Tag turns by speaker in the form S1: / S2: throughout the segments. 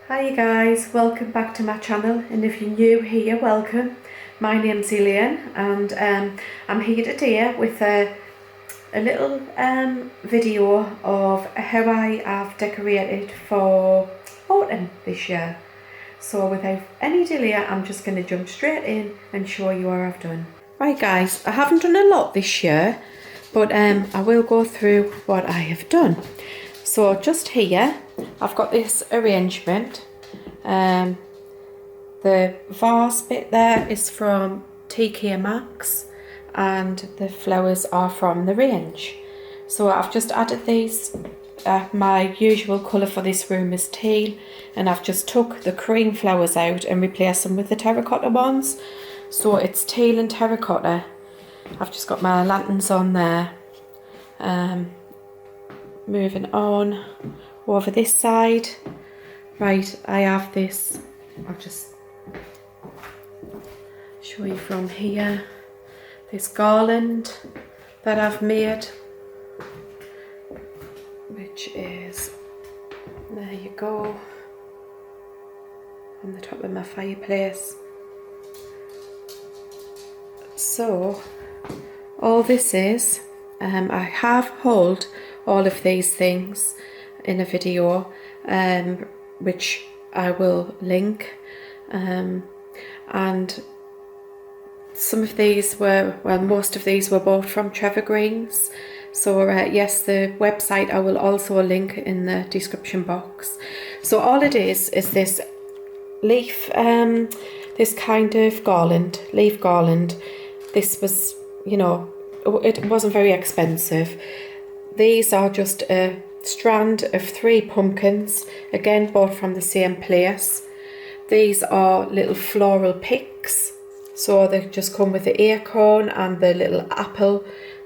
S1: Hi guys, welcome back to my channel, and if you're new here, welcome. My name's Elaine, and I'm here today with a little video of how I have decorated for autumn this year. So without any delay, I'm just going to jump straight in and show you what I've done. Right guys, I haven't done a lot this year, but I will go through what I have done. So just here, I've got this arrangement. The vase bit there is from TK Maxx and the flowers are from the range. So I've just added these. My usual colour for this room is teal, and I've just took the cream flowers out and replaced them with the terracotta ones. So it's teal and terracotta. I've just got my lanterns on there. Moving on over this side, right, I have this, I'll just show you from here, this garland that I've made, which is, there you go, on the top of my fireplace. So all this is, I have hauled all of these things in a video, which I will link, and some of these were, well, most of these were bought from Trevor Green's. So yes, the website I will also link in the description box. So all it is this leaf, this kind of garland, leaf garland. This was, you know, it wasn't very expensive. These are just a strand of 3 pumpkins, again bought from the same place. These are little floral picks, so they just come with the acorn and the little apple,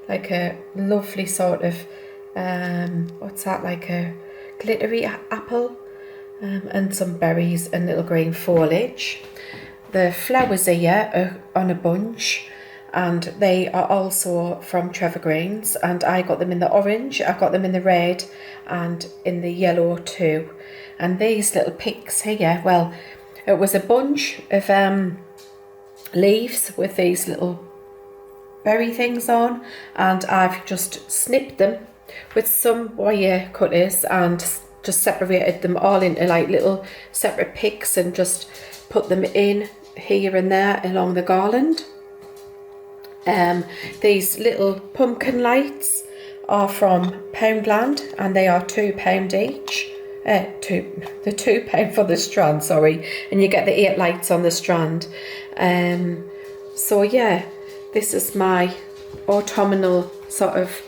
S1: like a lovely sort of, what's that, like a glittery apple, and some berries and little green foliage. The flowers are here on a bunch, and they are also from Trevor Green's, and I got them in the orange, I got them in the red and in the yellow too. And these little picks here, well, it was a bunch of leaves with these little berry things on, and I've just snipped them with some wire cutters and just separated them all into like little separate picks and just put them in here and there along the garland. These little pumpkin lights are from Poundland, and they are £2 each. The £2 for the strand, sorry, and you get the 8 lights on the strand. So yeah, this is my autumnal sort of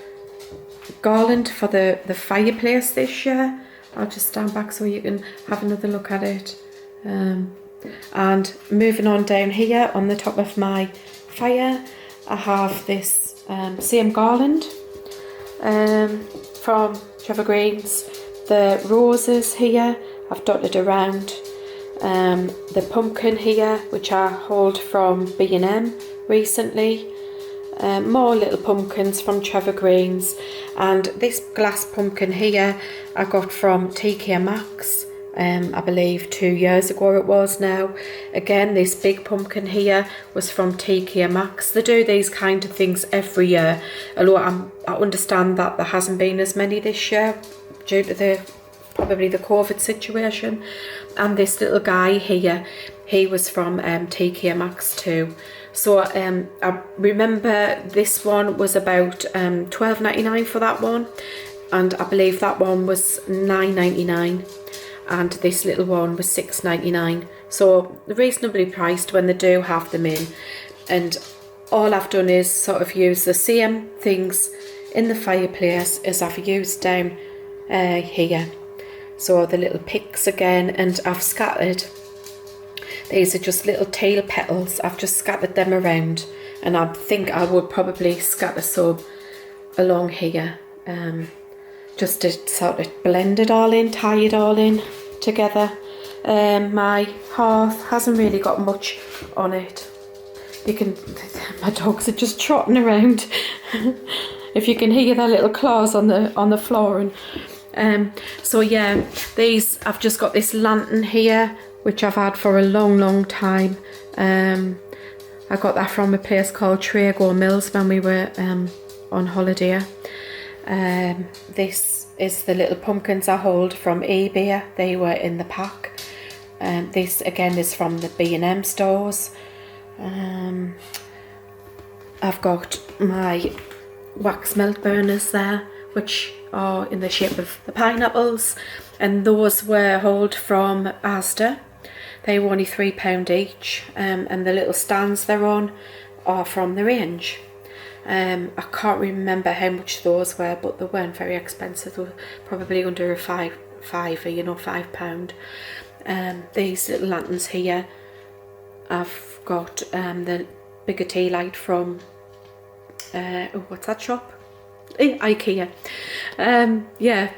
S1: garland for the fireplace this year. I'll just stand back so you can have another look at it. And moving on down here on the top of my fire, I have this same garland from Trevor Green's. The roses here I've dotted around, the pumpkin here, which I hauled from B&M recently, more little pumpkins from Trevor Green's, and this glass pumpkin here I got from TK Maxx. I believe 2 years ago it was now. Again, this big pumpkin here was from TK Maxx. They do these kind of things every year, although I understand that there hasn't been as many this year due to probably the COVID situation. And this little guy here, he was from TK Maxx too. So I remember this one was about $12.99 for that one, and I believe that one was $9.99. And this little one was $6.99, so reasonably priced when they do have them in. And all I've done is sort of use the same things in the fireplace as I've used down here. So the little picks again, and I've scattered, these are just little teal petals, I've just scattered them around, and I think I would probably scatter some along here, just to sort of blend it all in, tie it all in together. My hearth hasn't really got much on it. You can, my dogs are just trotting around. If you can hear their little claws on the floor, and So yeah, I've just got this lantern here, which I've had for a long time. I got that from a place called Trago Mills when we were on holiday. This is the little pumpkins I hold from eBay. They were in the pack. This again is from the B&M stores. I've got my wax melt burners there, which are in the shape of the pineapples, and those were hauled from Asda. They were only £3 each, and the little stands they're on are from the range. I can't remember how much those were, but they weren't very expensive. They were probably under a £5, £5. These little lanterns here, I've got the bigger tea light from what's that shop? IKEA. Yeah,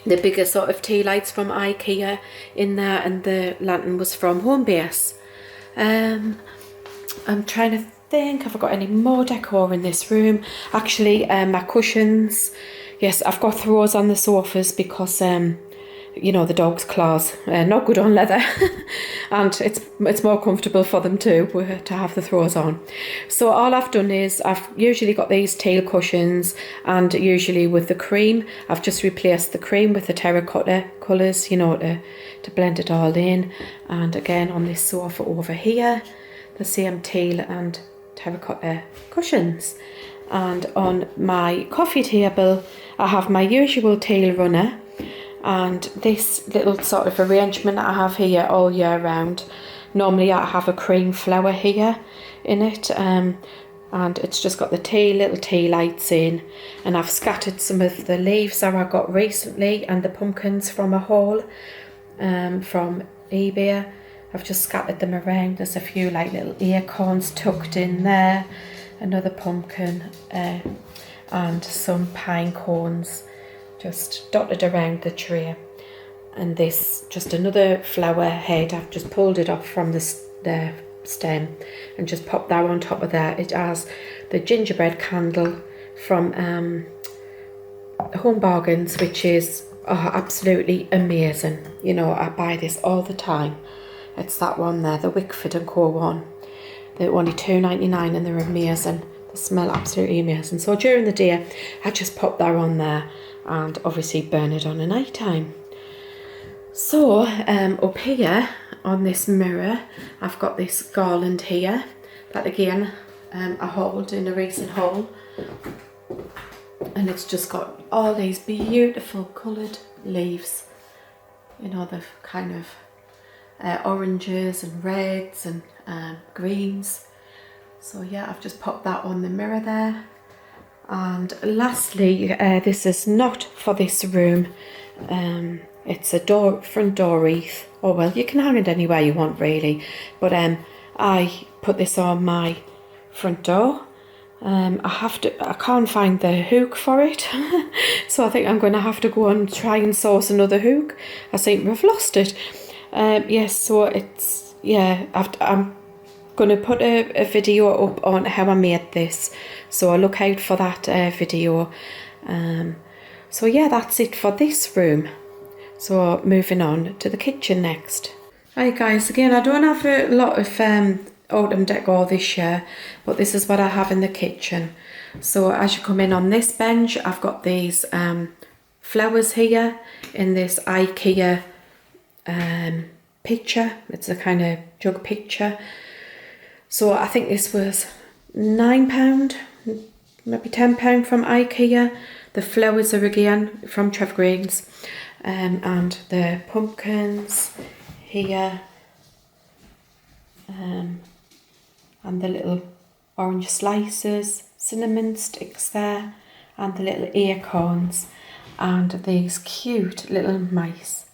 S1: the bigger sort of tea lights from IKEA in there, and the lantern was from Homebase. I'm trying to think, have I got any more decor in this room? Actually, my cushions, yes, I've got throws on the sofas because you know, the dog's claws, not good on leather, and it's more comfortable for them to have the throws on. So all I've done is I've usually got these teal cushions, and usually with the cream I've just replaced the cream with the terracotta colours, you know, to blend it all in. And again on this sofa over here, the same teal and terracotta cushions. And on my coffee table I have my usual teal runner, and this little sort of arrangement I have here all year round. Normally I have a cream flower here in it, and it's just got the little tea lights in, and I've scattered some of the leaves that I got recently and the pumpkins from a haul from eBay. I've just scattered them around. There's a few like little acorns tucked in there, another pumpkin, and some pine cones just dotted around the tray. And this, just another flower head, I've just pulled it off from the stem and just popped that on top of that. It has the gingerbread candle from Home Bargains, which is absolutely amazing. You know, I buy this all the time. It's that one there, the Wickford & Co one. They're only £2.99 and they're amazing. They smell absolutely amazing. So during the day I just pop that on there and obviously burn it on a night time. So up here on this mirror I've got this garland here that again I hauled in a recent haul, and it's just got all these beautiful coloured leaves, you know, the kind of oranges and reds and greens. So yeah, I've just popped that on the mirror there. And lastly, this is not for this room. It's a front door wreath. Oh well, you can hang it anywhere you want really, but I put this on my front door. I can't find the hook for it, so I think I'm going to have to go and try and source another hook. I seem to have lost it. Yes, so it's, yeah, I'm going to put a video up on how I made this, so I'll look out for that video. So yeah, that's it for this room. So moving on to the kitchen next. Hi guys, again I don't have a lot of autumn decor this year, but this is what I have in the kitchen. So as you come in on this bench, I've got these flowers here in this IKEA picture. It's a kind of jug picture. So I think this was £9, maybe £10 from IKEA. The flowers are again from Trev Greens, and the pumpkins here, and the little orange slices, cinnamon sticks there, and the little acorns, and these cute little mice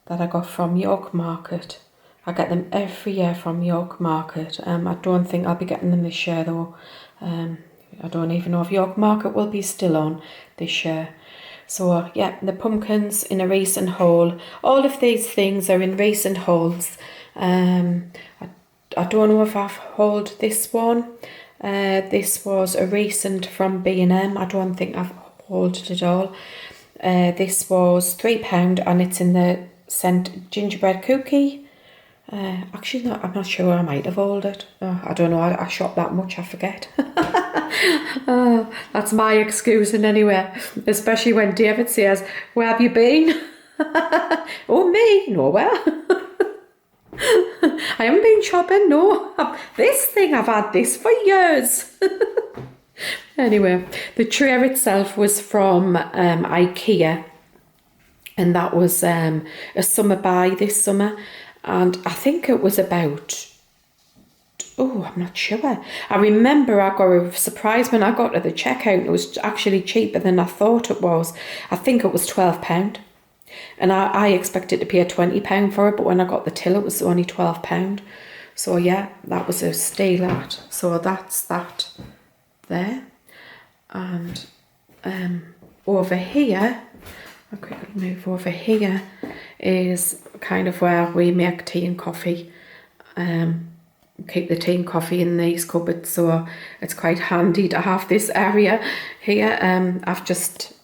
S1: that I got from York Market. I get them every year from York Market. I don't think I'll be getting them this year though. I don't even know if York Market will be still on this year. So yeah, the pumpkins in a recent haul. All of these things are in recent hauls. I don't know if I've hauled this one. This was a recent from B&M. I don't think I've hauled it at all. This was £3 and it's in the scent gingerbread cookie. Actually, no, I'm not sure. I might have ordered it. I don't know. I shop that much. I forget. That's my excuse in anyway. Especially when David says, "Where have you been?" Oh, me? Nowhere. I haven't been shopping. No. This thing, I've had this for years. Anyway, the tray itself was from IKEA. And that was a summer buy this summer. And I think it was about, I'm not sure. I remember I got a surprise when I got to the checkout. It was actually cheaper than I thought it was. I think it was £12. And I expected to pay £20 for it, but when I got the till, it was only £12. So yeah, that was a steal at. So that's that there. And over here, I'll quickly move over here, is kind of where we make tea and coffee. Keep the tea and coffee in these cupboards, so it's quite handy to have this area here. I've just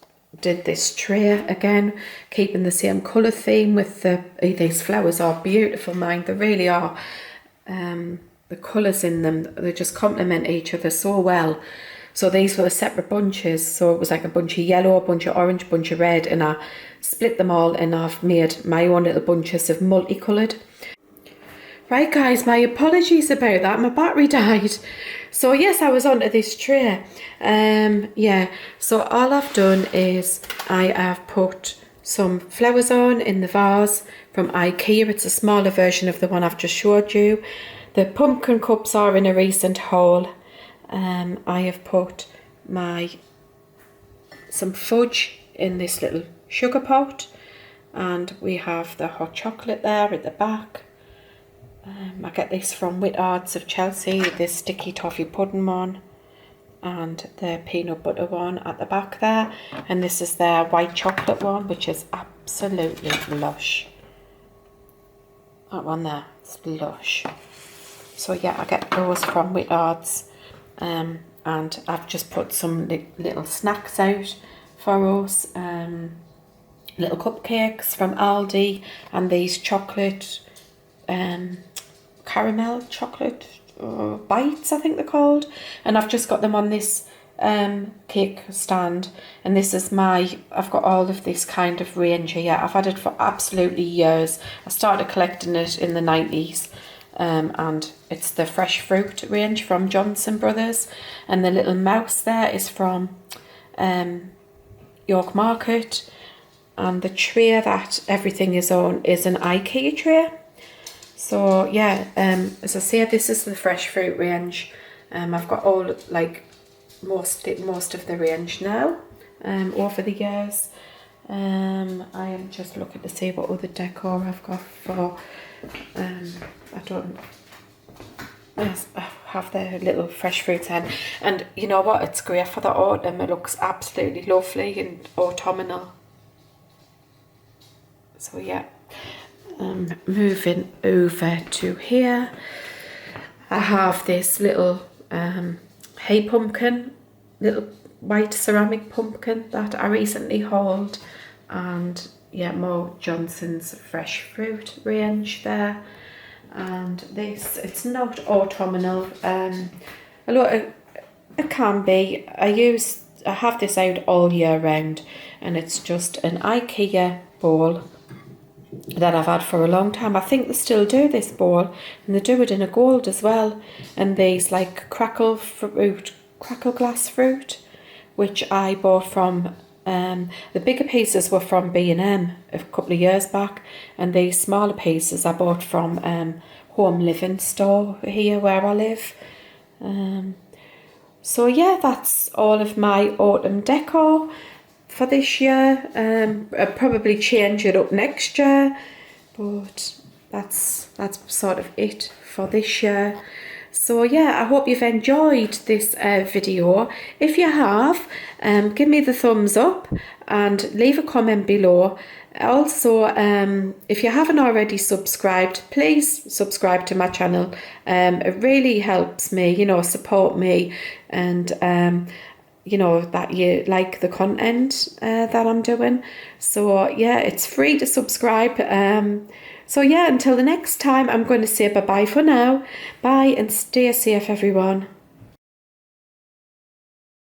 S1: did this tray again, keeping the same colour theme with these flowers are beautiful, mind, they really are. The colours in them, they just complement each other so well. So these were separate bunches, so it was like a bunch of yellow, a bunch of orange, a bunch of red, and I split them all and I've made my own little bunches of multicoloured. Right guys, my apologies about that, my battery died. So yes, I was onto this tray. Yeah, so all I've done is I have put some flowers on in the vase from IKEA. It's a smaller version of the one I've just showed you. The pumpkin cups are in a recent haul. I have put some fudge in this little sugar pot, and we have the hot chocolate there at the back. I get this from Whittards of Chelsea, this sticky toffee pudding one, and the peanut butter one at the back there, and this is their white chocolate one, which is absolutely lush. That one there, it's lush. So yeah, I get those from Whittards. And I've just put some little snacks out for us, little cupcakes from Aldi, and these chocolate, caramel chocolate bites, I think they're called, and I've just got them on this cake stand, and this is I've got all of this kind of range here. I've had it for absolutely years. I started collecting it in the 90s. And it's the fresh fruit range from Johnson Brothers, and the little mouse there is from York Market, and the tray that everything is on is an IKEA tray. So yeah, as I say, this is the fresh fruit range. I've got all, like, most of the range now over the years. I am just looking to see what other decor I've got for I have the little fresh fruits in, and you know what, it's great for the autumn. It looks absolutely lovely and autumnal. So yeah, moving over to here, I have this little hay pumpkin, little white ceramic pumpkin that I recently hauled, and yeah, more Johnson's fresh fruit range there. And this, it's not autumnal, although it can be. I have this out all year round, and it's just an IKEA bowl that I've had for a long time. I think they still do this bowl, and they do it in a gold as well. And these like crackle glass fruit, which I bought from, the bigger pieces were from B&M a couple of years back, and these smaller pieces I bought from Home Living store here where I live. So yeah, that's all of my autumn decor for this year. I'll probably change it up next year, but that's sort of it for this year. So yeah, I hope you've enjoyed this video. If you have, give me the thumbs up and leave a comment below. Also, if you haven't already subscribed, please subscribe to my channel. It really helps me, support me, and you know, that you like the content that I'm doing. So yeah, it's free to subscribe. So yeah, until the next time, I'm going to say bye-bye for now. Bye and stay safe, everyone.